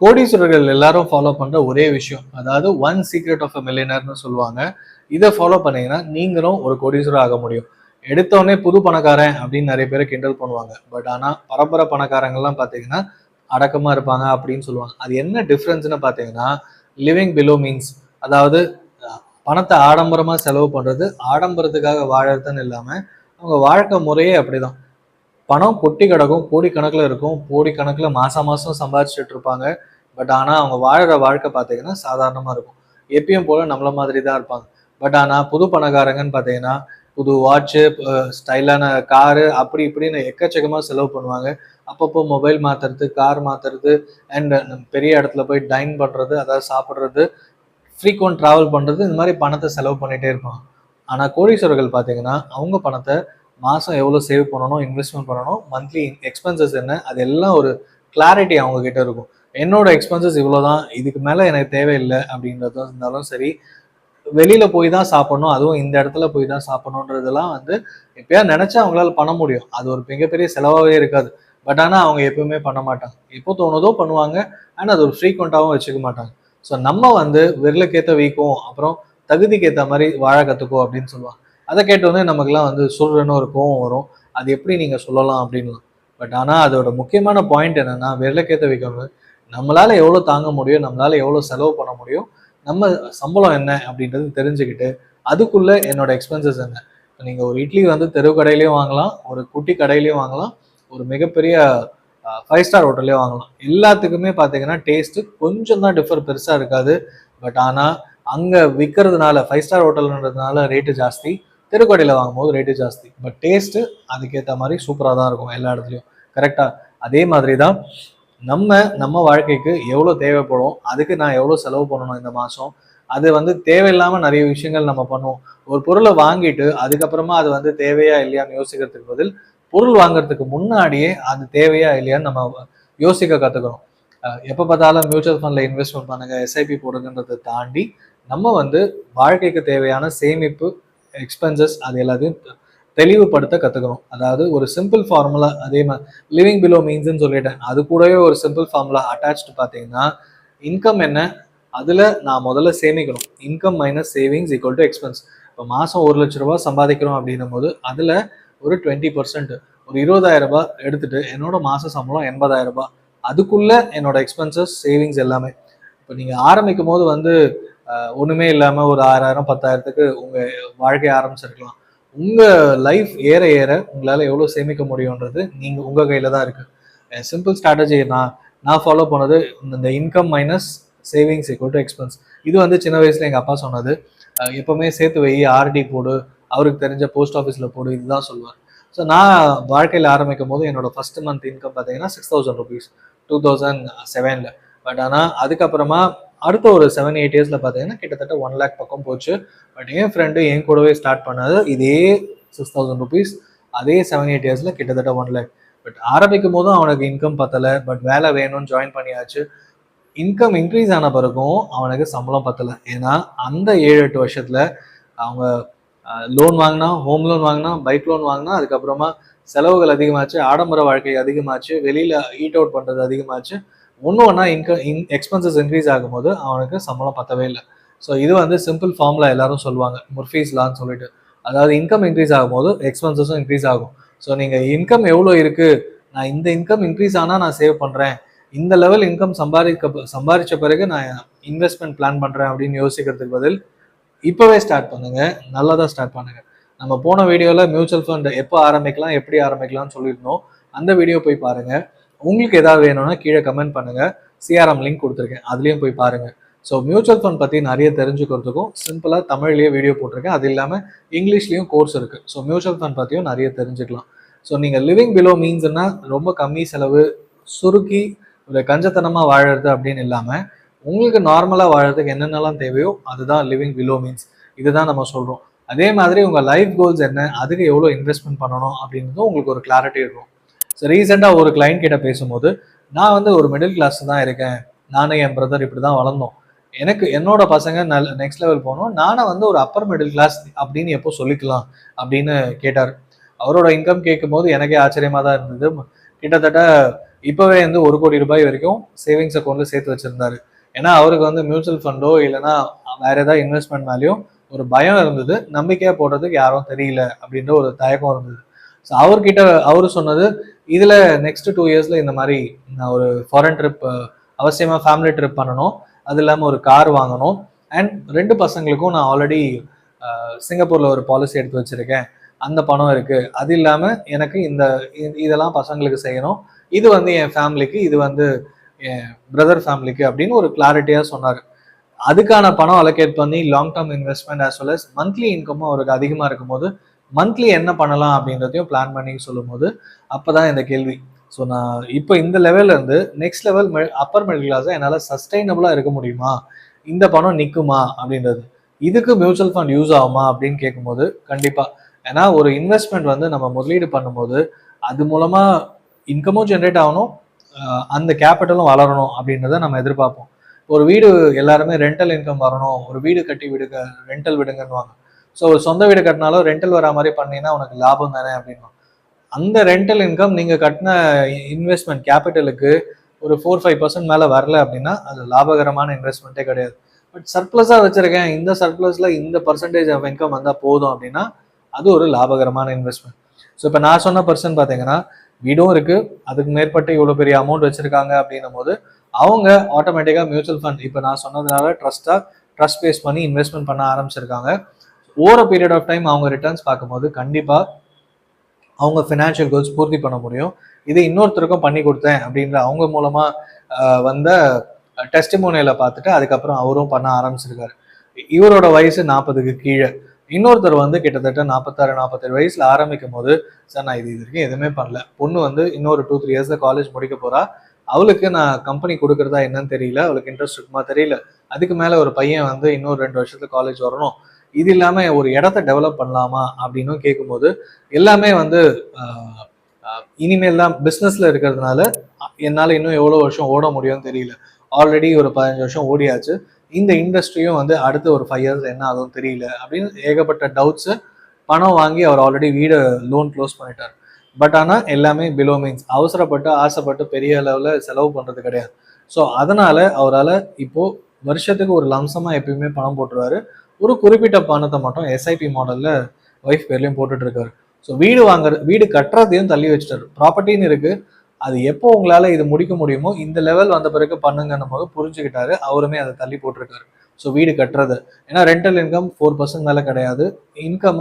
கோடீஸ்வரர்கள் எல்லாரும் ஃபாலோ பண்ற ஒரே விஷயம், அதாவது ஒன் சீக்ரெட் ஆஃப் அ மில்லியனர்னு சொல்லுவாங்க. இதை ஃபாலோ பண்ணீங்கன்னா நீங்களும் ஒரு கோடீஸ்வரர் ஆக முடியும். எடுத்தோடனே புது பணக்காரன் அப்படின்னு நிறைய பேரை கிண்டல் பண்ணுவாங்க. பட் ஆனா பரம்பரை பணக்காரங்கள்லாம் பார்த்தீங்கன்னா அடக்கமா இருப்பாங்க அப்படின்னு சொல்லுவாங்க. அது என்ன டிஃப்ரென்ஸ்னு பார்த்தீங்கன்னா, லிவிங் பிலோ மீன்ஸ், அதாவது பணத்தை ஆடம்பரமா செலவு பண்றது, ஆடம்பரத்துக்காக வாழறதுன்னு இல்லாம அவங்க வாழ்க்கை முறையே அப்படிதான். பணம் கொட்டி கிடக்கும், கோடிக்கணக்கில் இருக்கும், கோடிக்கணக்கில் மாசம் மாசம் சம்பாதிச்சுட்டு இருப்பாங்க. பட் ஆனா அவங்க வாழ்ற வாழ்க்கை பார்த்தீங்கன்னா சாதாரணமா இருக்கும். எப்பயும் போல நம்மள மாதிரி தான் இருப்பாங்க. பட் ஆனா புது பணக்காரங்கன்னு பார்த்தீங்கன்னா புது வாட்சு, ஸ்டைலான காரு, அப்படி இப்படின்னு எக்கச்சக்கமா செலவு பண்ணுவாங்க. அப்பப்போ மொபைல் மாத்துறது, கார் மாத்துறது, அண்ட் பெரிய இடத்துல போய் டைன் பண்றது, அதாவது சாப்பிட்றது, ஃப்ரீக்வெண்ட் டிராவல் பண்றது, இந்த மாதிரி பணத்தை செலவு பண்ணிட்டே இருப்பாங்க. ஆனா கோடீஸ்வரர்கள் பார்த்தீங்கன்னா அவங்க பணத்தை மாசம் எவ்வளோ சேவ் பண்ணணும், இன்வெஸ்ட்மெண்ட் பண்ணணும், மந்த்லி எக்ஸ்பென்சஸ் என்ன, அது எல்லாம் ஒரு கிளாரிட்டி அவங்க கிட்ட இருக்கும். என்னோட எக்ஸ்பென்சஸ் இவ்வளோதான், இதுக்கு மேலே எனக்கு தேவையில்லை அப்படின்றதும் இருந்தாலும் சரி, வெளியில போய் தான் சாப்பிடணும், அதுவும் இந்த இடத்துல போய் தான் சாப்பிடணுன்றதெல்லாம் வந்து எப்பயாவது நினைச்சா அவங்களால பண்ண முடியும். அது ஒரு மிகப்பெரிய செலவாகவே இருக்காது. பட் ஆனால் அவங்க எப்பவுமே பண்ண மாட்டாங்க. எப்போ தோணுதோ பண்ணுவாங்க. ஆனால் அது ஒரு ஃப்ரீக்வெண்ட்டாகவும் வச்சுக்க மாட்டாங்க. ஸோ நம்ம வந்து விரலுக்கேற்ற வீக்கும், அப்புறம் தகுதிக்கு ஏற்ற மாதிரி வாழ கற்றுக்கோ அப்படின்னு சொல்லுவாங்க. அதை கேட்டோன்னே நமக்குலாம் வந்து சுருன்னு ஒரு கோவம் வரும். அது எப்படி நீங்க சொல்லலாம் அப்படின்லாம். பட் ஆனால் அதோட முக்கியமான பாயிண்ட் என்னன்னா, விரலுக்கேற்ற வீக்கம் நம்மளால எவ்வளோ தாங்க முடியும், நம்மளால எவ்வளோ செலவு பண்ண முடியும், நம்ம சம்பளம் என்ன அப்படின்றது தெரிஞ்சுக்கிட்டு அதுக்குள்ள என்னோட எக்ஸ்பென்சஸ் என்ன. நீங்க ஒரு இட்லி வந்து தெரு கடையிலயும் வாங்கலாம், ஒரு குட்டி கடையிலயும் வாங்கலாம், ஒரு மிகப்பெரிய 5 ஸ்டார் ஹோட்டல்லையும் வாங்கலாம். எல்லாத்துக்குமே பார்த்தீங்கன்னா டேஸ்ட் கொஞ்சம் தான் டிஃபர், பெருசா இருக்காது. பட் ஆனா அங்க விற்கிறதுனால 5 ஸ்டார் ஹோட்டல்ன்றதுனால ரேட்டு ஜாஸ்தி, தெருக்கடையில் வாங்கும்போது ரேட்டு ஜாஸ்தி. பட் டேஸ்ட் அதுக்கேற்ற மாதிரி சூப்பராக தான் இருக்கும் எல்லா இடத்துலையும். கரெக்டா? அதே மாதிரி தான் நம்ம நம்ம வாழ்க்கைக்கு எவ்வளோ தேவைப்படும், அதுக்கு நான் எவ்வளோ செலவு பண்ணணும் இந்த மாதம், அது வந்து தேவையில்லாம நிறைய விஷயங்கள் நம்ம பண்ணுவோம். ஒரு பொருளை வாங்கிட்டு அதுக்கப்புறமா அது வந்து தேவையா இல்லையான்னு யோசிக்கிறதுக்கு பதில், பொருள் வாங்குறதுக்கு முன்னாடியே அது தேவையா இல்லையான்னு நம்ம யோசிக்க கற்றுக்கணும். எப்போ பார்த்தாலும் மியூச்சுவல் ஃபண்டில் இன்வெஸ்ட்மெண்ட் பண்ணுங்க, எஸ்ஐபி போடுங்கன்றதை தாண்டி நம்ம வந்து வாழ்க்கைக்கு தேவையான சேமிப்பு, எக்ஸ்பென்சஸ் அது எல்லாத்தையும் தெளிவுபடுத்த கற்றுக்கணும். அதாவது ஒரு சிம்பிள் ஃபார்முலா, அதே மாதிரி லிவிங் பிலோ மீன்ஸ்ன்னு சொல்லிட்டேன், அது கூடவே ஒரு சிம்பிள் ஃபார்முலா அட்டாச்டு பார்த்தீங்கன்னா, இன்கம் என்ன, அதில் நான் முதல்ல சேமிக்கணும். Income minus savings equal to expense. இப்போ மாதம் 1,00,000 சம்பாதிக்கிறோம் அப்படின்னும் போது அதில் ஒரு 20%, ஒரு 20,000 எடுத்துட்டு என்னோட மாத சம்பளம் 80,000, அதுக்குள்ள என்னோட எக்ஸ்பென்சஸ், சேவிங்ஸ் எல்லாமே. இப்போ நீங்கள் ஆரம்பிக்கும் போது வந்து ஒன்றுமே இல்லாமல் ஒரு 6,000 10,000த்துக்கு உங்கள் வாழ்க்கையை ஆரம்பிச்சிருக்கலாம். உங்கள் லைஃப் ஏற ஏற உங்களால் எவ்வளோ சேமிக்க முடியுன்றது நீங்கள் உங்கள் கையில் தான் இருக்குது. சிம்பிள் ஸ்ட்ராட்டஜி நான் ஃபாலோ பண்ணது இந்த income minus savings equal to expense. இது வந்து சின்ன வயசுல எங்கள் அப்பா சொன்னது. எப்பவுமே சேர்த்து வை, ஆர்டி போடு, அவருக்கு தெரிஞ்ச போஸ்ட் ஆஃபீஸில் போடு, இதுதான் சொல்லுவார். ஸோ நான் வாழ்க்கையில் ஆரம்பிக்கும் போது என்னோட ஃபர்ஸ்ட் மந்த் இன்கம் பார்த்தீங்கன்னா 6,000 ருபீஸ் 2007. பட் ஆனால் அதுக்கப்புறமா அடுத்த ஒரு 7-8 இயர்ஸில் பார்த்தீங்கன்னா கிட்டத்தட்ட 1 lakh பக்கம் போச்சு. பட் என் ஃப்ரெண்டு என் கூடவே ஸ்டார்ட் பண்ணது இதே 6,000 ருபீஸ், அதே 7-8 இயர்ஸில் கிட்டத்தட்ட 1 lakh. பட் ஆரம்பிக்கும் போதும் அவனுக்கு இன்கம் பத்தலை. பட் வேலை வேணும்னு ஜாயின் பண்ணியாச்சு. இன்கம் இன்க்ரீஸ் ஆன பிறகும் அவனுக்கு சம்பளம் பத்தலை. ஏன்னா அந்த 7-8 வருஷத்துல அவங்க லோன் வாங்கினா, ஹோம் லோன் வாங்கினா, பைக் லோன் வாங்கினா, அதுக்கப்புறமா செலவுகள் அதிகமாச்சு, ஆடம்பர வாழ்க்கை அதிகமாச்சு, வெளியில ஈட் அவுட் பண்றது அதிகமாச்சு. ஒன்னா எக்ஸ்பென்சஸ் இன்க்ரீஸ் ஆகும்போது அவனுக்கு சம்பளம் பத்தவே இல்லை. ஸோ இது வந்து சிம்பிள் ஃபார்முலா எல்லாரும் சொல்லுவாங்க, முர்ஃபீஸ் லான்னு சொல்லிட்டு. அதாவது இன்கம் இன்க்ரீஸ் ஆகும்போது எக்ஸ்பென்சஸும் இன்க்ரீஸ் ஆகும். ஸோ நீங்க இன்கம் எவ்வளோ இருக்கு, நான் இந்த இன்கம் இன்க்ரீஸ் ஆனா நான் சேவ் பண்றேன், இந்த லெவல் இன்கம் சம்பாதிச்ச பிறகு நான் இன்வெஸ்ட்மெண்ட் பிளான் பண்றேன் அப்படின்னு யோசிக்கிறதுக்கு பதில் இப்பவே ஸ்டார்ட் பண்ணுங்க, நல்லதா ஸ்டார்ட் பண்ணுங்க. நம்ம போன வீடியோல மியூச்சுவல் ஃபண்ட் எப்போ ஆரம்பிக்கலாம், எப்படி ஆரம்பிக்கலாம்னு சொல்லியிருந்தோம். அந்த வீடியோ போய் பாருங்க. உங்களுக்கு ஏதாவது வேணும்னா கீழே கமெண்ட் பண்ணுங்க, சிஆர்எம் லிங்க் கொடுத்துருக்கேன், அதுலயும் போய் பாருங்க. ஸோ மியூச்சுவல் ஃபண்ட் பத்தி நிறைய தெரிஞ்சுக்கிறதுக்கும் சிம்பிளா தமிழ்லயே வீடியோ போட்டிருக்கேன். அது இல்லாம இங்கிலீஷ்லயும் கோர்ஸ் இருக்கு. ஸோ மியூச்சுவல் ஃபண்ட் பத்தியும் நிறைய தெரிஞ்சுக்கலாம். ஸோ நீங்க லிவிங் பிலோ மீன்ஸ்னா ரொம்ப கம்மி செலவு, சுருக்கி ஒரு கஞ்சத்தனமா வாழறது அப்படின்னு இல்லாம உங்களுக்கு நார்மலா வாழறதுக்கு என்னென்னலாம் தேவையோ அதுதான் லிவிங் பிலோ மீன்ஸ். இதுதான் நம்ம சொல்றோம். அதே மாதிரி உங்க லைஃப் கோல்ஸ் என்ன, அதுக்கு எவ்வளோ இன்வெஸ்ட்மெண்ட் பண்ணணும் அப்படின்றதும் உங்களுக்கு ஒரு கிளாரிட்டி இருக்கும். ஸோ ரீசெண்டாக ஒரு கிளைண்ட் கிட்ட பேசும்போது, நான் வந்து ஒரு மிடில் கிளாஸ் தான் இருக்கேன், நானும் என் பிரதர் இப்படி தான் வளர்ந்தோம், எனக்கு என்னோட பசங்க நெக்ஸ்ட் லெவல் போகணும், நானும் வந்து ஒரு அப்பர் மிடில் கிளாஸ் அப்படின்னு எப்போ சொல்லிக்கலாம் அப்படின்னு கேட்டார். அவரோட இன்கம் கேட்கும் போது எனக்கே ஆச்சரியமா தான் இருந்தது. கிட்டத்தட்ட இப்போவே வந்து 1 கோடி ரூபாய் வரைக்கும் சேவிங்ஸ் அக்கௌண்ட்ல சேர்த்து வச்சிருந்தாரு. ஏன்னா அவருக்கு வந்து மியூச்சுவல் ஃபண்டோ இல்லைன்னா வேற ஏதாவது இன்வெஸ்ட்மெண்ட் மேலேயும் ஒரு பயம் இருந்தது. நம்பிக்கையா போடுறதுக்கு யாரும் தெரியல அப்படின்ற ஒரு தயக்கம் இருந்தது. ஸோ அவர்கிட்ட அவரு சொன்னது, இதுல நெக்ஸ்ட் 2 இயர்ஸ்ல இந்த மாதிரி நான் ஒரு ஃபாரின் ட்ரிப் அவசியமா ஃபேமிலி ட்ரிப் பண்ணணும். அது இல்லாமல் ஒரு கார் வாங்கணும். அண்ட் 2 பசங்களுக்கும் நான் ஆல்ரெடி சிங்கப்பூர்ல ஒரு பாலிசி எடுத்து வச்சிருக்கேன். அந்த பணம் இருக்கு. அது இல்லாம எனக்கு இதெல்லாம் பசங்களுக்கு செய்யணும். இது வந்து என் ஃபேமிலிக்கு, இது வந்து என் பிரதர் ஃபேமிலிக்கு அப்படின்னு ஒரு கிளாரிட்டியா சொன்னாரு. அதுக்கான பணம் அலோகேட் பண்ணி long term investment as well as monthly இன்கமும் அவருக்கு அதிகமா இருக்கும்போது மந்த்லி என்ன பண்ணலாம் அப்படின்றதையும் பிளான் பண்ணி சொல்லும்போது அப்பதான் இந்த கேள்வி. ஸோ நான் இப்போ இந்த லெவல்ல இருந்து நெக்ஸ்ட் லெவல் அப்பர் மிடில் கிளாஸை என்னால் சஸ்டைனபிளா இருக்க முடியுமா, இந்த பணம் நிற்குமா அப்படின்றது, இதுக்கு மியூச்சுவல் ஃபண்ட் யூஸ் ஆகுமா அப்படின்னு கேட்கும்போது கண்டிப்பா. ஏன்னா ஒரு இன்வெஸ்ட்மெண்ட் வந்து நம்ம முதலீடு பண்ணும்போது அது மூலமா இன்கமும் ஜென்ரேட் ஆகணும், அந்த கேபிட்டலும் வளரணும் அப்படின்றத நம்ம எதிர்பார்ப்போம். ஒரு வீடு எல்லாருமே ரெண்டல் இன்கம் வரணும், ஒரு வீடு கட்டி விடுங்க, ரெண்டல் விடுங்கன்னுவாங்க. ஸோ ஒரு சொந்த வீடு கட்டினாலும் ரெண்டல் வரா மாதிரி பண்ணீங்கன்னா உனக்கு லாபம் தானே அப்படின்னா, அந்த ரெண்டல் இன்கம் நீங்க கட்டின இன்வெஸ்ட்மெண்ட் கேபிட்டலுக்கு ஒரு 4-5% மேல வரல அப்படின்னா அது லாபகரமான இன்வெஸ்ட்மெண்ட்டே கிடையாது. பட் சர்ப்ளஸா வச்சிருக்கேன், இந்த சர்ப்ளஸ்ல இந்த பர்சன்டேஜ் ஆஃப் இன்கம் வந்தா போதும் அப்படின்னா அது ஒரு லாபகரமான இன்வெஸ்ட்மெண்ட். ஸோ இப்போ நான் சொன்ன பர்சன் பார்த்தீங்கன்னா வீடும் இருக்கு, அதுக்கு மேற்பட்டு இவ்வளோ பெரிய அமௌண்ட் வச்சிருக்காங்க அப்படின்னும் போது அவங்க ஆட்டோமேட்டிக்காக மியூச்சுவல் ஃபண்ட் இப்போ நான் சொன்னதுனால ட்ரஸ்ட் பேஸ் பண்ணி இன்வெஸ்ட்மெண்ட் பண்ண ஆரம்பிச்சிருக்காங்க. ஓவர் பீரியட் ஆஃப் டைம் அவங்க ரிட்டர்ன்ஸ் பார்க்கும்போது கண்டிப்பாக அவங்க ஃபினான்ஷியல் கோல்ஸ் பூர்த்தி பண்ண முடியும். இது இன்னொருத்தருக்கும் பண்ணி கொடுத்தேன் அப்படின்ற அவங்க மூலமா வந்த டெஸ்டிமோனியலை பார்த்துட்டு அதுக்கப்புறம் அவரும் பண்ண ஆரம்பிச்சிருக்காரு. இவரோட வயசு 40க்கு கீழே, இன்னொருத்தர் வந்து கிட்டத்தட்ட 46-47 வயசுல ஆரம்பிக்கும் போது, சார் நான் இது வரைக்கும் எதுவுமே பண்ணல, பொண்ணு வந்து இன்னொரு 2-3 இயர்ஸ்ல காலேஜ் முடிக்க போறா, அவளுக்கு நான் கம்பெனி கொடுக்குறதா என்னன்னு தெரியல, அவளுக்கு இன்ட்ரெஸ்ட் இருக்குமா தெரியல, அதுக்கு மேல ஒரு பையன் வந்து இன்னொரு 2 வருஷத்துல காலேஜ் வரணும், இது இல்லாம ஒரு இடத்த டெவலப் பண்ணலாமா அப்படின்னு கேட்கும்போது எல்லாமே வந்து இனிமேல் தான் பிஸ்னஸ்ல இருக்கிறதுனால என்னால் இன்னும் எவ்வளோ வருஷம் ஓட முடியும்னு தெரியல, ஆல்ரெடி ஒரு 15 வருஷம் ஓடியாச்சு, இந்த இண்டஸ்ட்ரியும் வந்து அடுத்த ஒரு 5 இயர்ஸ் என்ன ஆகும் தெரியல அப்படின்னு ஏகப்பட்ட டவுட்ஸு. பணம் வாங்கி அவர் ஆல்ரெடி வீடை லோன் க்ளோஸ் பண்ணிட்டார். பட் ஆனால் எல்லாமே பிலோ மீன்ஸ், அவசரப்பட்டு ஆசைப்பட்டு பெரிய அளவில் செலவு பண்ணுறது கிடையாது. ஸோ அதனால அவரால் இப்போ வருஷத்துக்கு ஒரு லம்சமாக எப்பயுமே பணம் போட்டுருவாரு. ஒரு குறிப்பிட்ட பணத்தை மட்டும் எஸ்ஐபி மாடலில் ஒய்ஃப் பேர்லையும் போட்டுட்டு இருக்காரு. ஸோ வீடு கட்டுறதையும் தள்ளி வச்சுட்டாரு. ப்ராப்பர்ட்டின்னு இருக்கு, அது எப்போ உங்களால இது முடிக்க முடியுமோ இந்த லெவல் வந்த பிறகு பண்ணுங்கன்னும் போது புரிஞ்சுக்கிட்டாரு, அவருமே அதை தள்ளி போட்டிருக்காரு. ஸோ வீடு கட்டுறது, ஏன்னா ரெண்டல் இன்கம் 4% மேலே கிடையாது, இன்கம்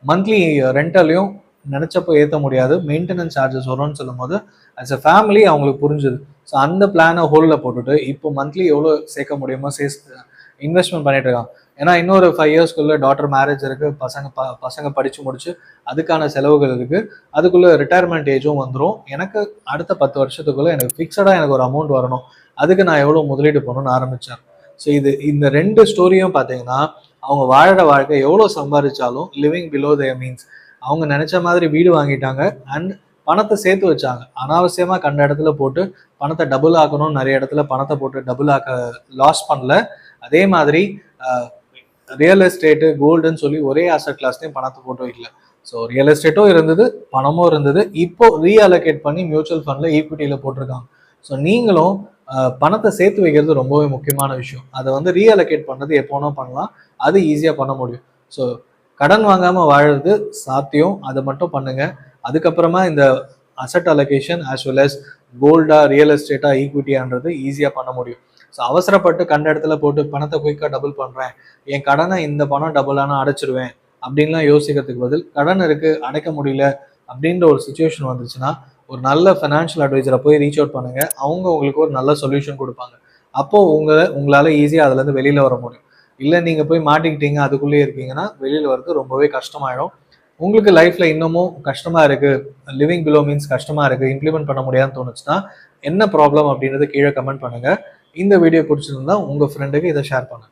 மந்த்லி ரெண்டலையும் நினைச்சப்போ ஏற்ற முடியாது, மெயின்டெனன்ஸ் சார்ஜஸ் வரும்னு சொல்லும் போது அஸ் அ ஃபேமிலி அவங்களுக்கு புரிஞ்சுது. ஸோ அந்த பிளானை ஹோல்டில் போட்டுட்டு இப்போ மந்த்லி எவ்வளோ சேர்க்க முடியுமோ இன்வெஸ்ட்மெண்ட் பண்ணிட்டு இருக்காங்க. ஏன்னா இன்னொரு 5 இயர்ஸ்க்குள்ள டாட்டர் மேரேஜ் இருக்கு, பசங்க படிச்சு முடிச்சு அதுக்கான செலவுகள் இருக்கு, அதுக்குள்ள ரிட்டையர்மெண்ட் ஏஜும் வந்துடும், எனக்கு அடுத்த 10 வருஷத்துக்குள்ள எனக்கு ஃபிக்ஸடா எனக்கு ஒரு அமௌண்ட் வரணும், அதுக்கு நான் எவ்வளவு முதலீடு பண்ணணும்னு ஆரம்பிச்சேன். ஸோ இந்த 2 ஸ்டோரியும் பார்த்தீங்கன்னா அவங்க வாழற வாழ்க்கை எவ்வளோ சம்பாதிச்சாலும் லிவிங் பிலோ தேர் மீன்ஸ், அவங்க நினைச்ச மாதிரி வீடு வாங்கிட்டாங்க அண்ட் பணத்தை சேர்த்து வச்சாங்க, அனாவசியமா கண்ட இடத்துல போட்டு பணத்தை டபுள் ஆக்கணும், நிறைய இடத்துல பணத்தை போட்டு டபுள் ஆக்க லாஸ் பண்ணல. அதே மாதிரி ரியல் எஸ்டேட்டு கோல்டுன்னு சொல்லி ஒரே ஆசட் கிளாஸ்லையும் பணத்தை போட்டு வைக்கல. ஸோ ரியல் எஸ்டேட்டும் இருந்தது, பணமும் இருந்தது, இப்போ ரீஅலோகேட் பண்ணி மியூச்சுவல் ஃபண்ட்ல ஈக்விட்டியில போட்டிருக்காங்க. ஸோ நீங்களும் பணத்தை சேர்த்து வைக்கிறது ரொம்பவே முக்கியமான விஷயம். அதை வந்து ரீஅலோகேட் பண்ணது எப்போனா பண்ணலாம், அது ஈஸியாக பண்ண முடியும். ஸோ கடன் வாங்காம வாழறது சாத்தியம், அதை மட்டும் பண்ணுங்க. அதுக்கப்புறமா இந்த asset allocation as well as கோல்டா ரியல் எஸ்டேட்டா ஈக்விட்டியான்றது ஈஸியாக பண்ண முடியும். ஸோ அவசரப்பட்டு கண்ட இடத்துல போட்டு பணத்தை குயிக்காக டபுள் பண்ணுறேன், என் கடனை இந்த பணம் டபுளானா அடைச்சிடுவேன் அப்படின்லாம் யோசிக்கிறதுக்கு பதில், கடன் இருக்கு அடைக்க முடியல அப்படின்ற ஒரு சுச்சுவேஷன் வந்துச்சுன்னா ஒரு நல்ல ஃபைனான்ஷியல் அட்வைசரை போய் ரீச் அவுட் பண்ணுங்க, அவங்க உங்களுக்கு ஒரு நல்ல சொல்யூஷன் கொடுப்பாங்க. அப்போ உங்களால ஈஸியாக அதுலேருந்து வெளியில வர முடியும். இல்லை நீங்க போய் மாட்டிக்கிட்டீங்க அதுக்குள்ளேயே இருக்கீங்கன்னா வெளியில வர்றது ரொம்பவே கஷ்டமாயிடும். உங்களுக்கு லைஃப்ல இன்னமும் கஷ்டமா இருக்கு, லிவிங் பிலோ மீன்ஸ் கஷ்டமா இருக்கு, இம்ப்ளிமெண்ட் பண்ண முடியாதுன்னு தோணுச்சுன்னா என்ன ப்ராப்ளம் அப்படின்றத கீழே கமெண்ட் பண்ணுங்க. இந்த வீடியோ பிடிச்சிருந்தா உங்க ஃப்ரெண்டுக்கு இதை ஷேர் பண்ணுங்க.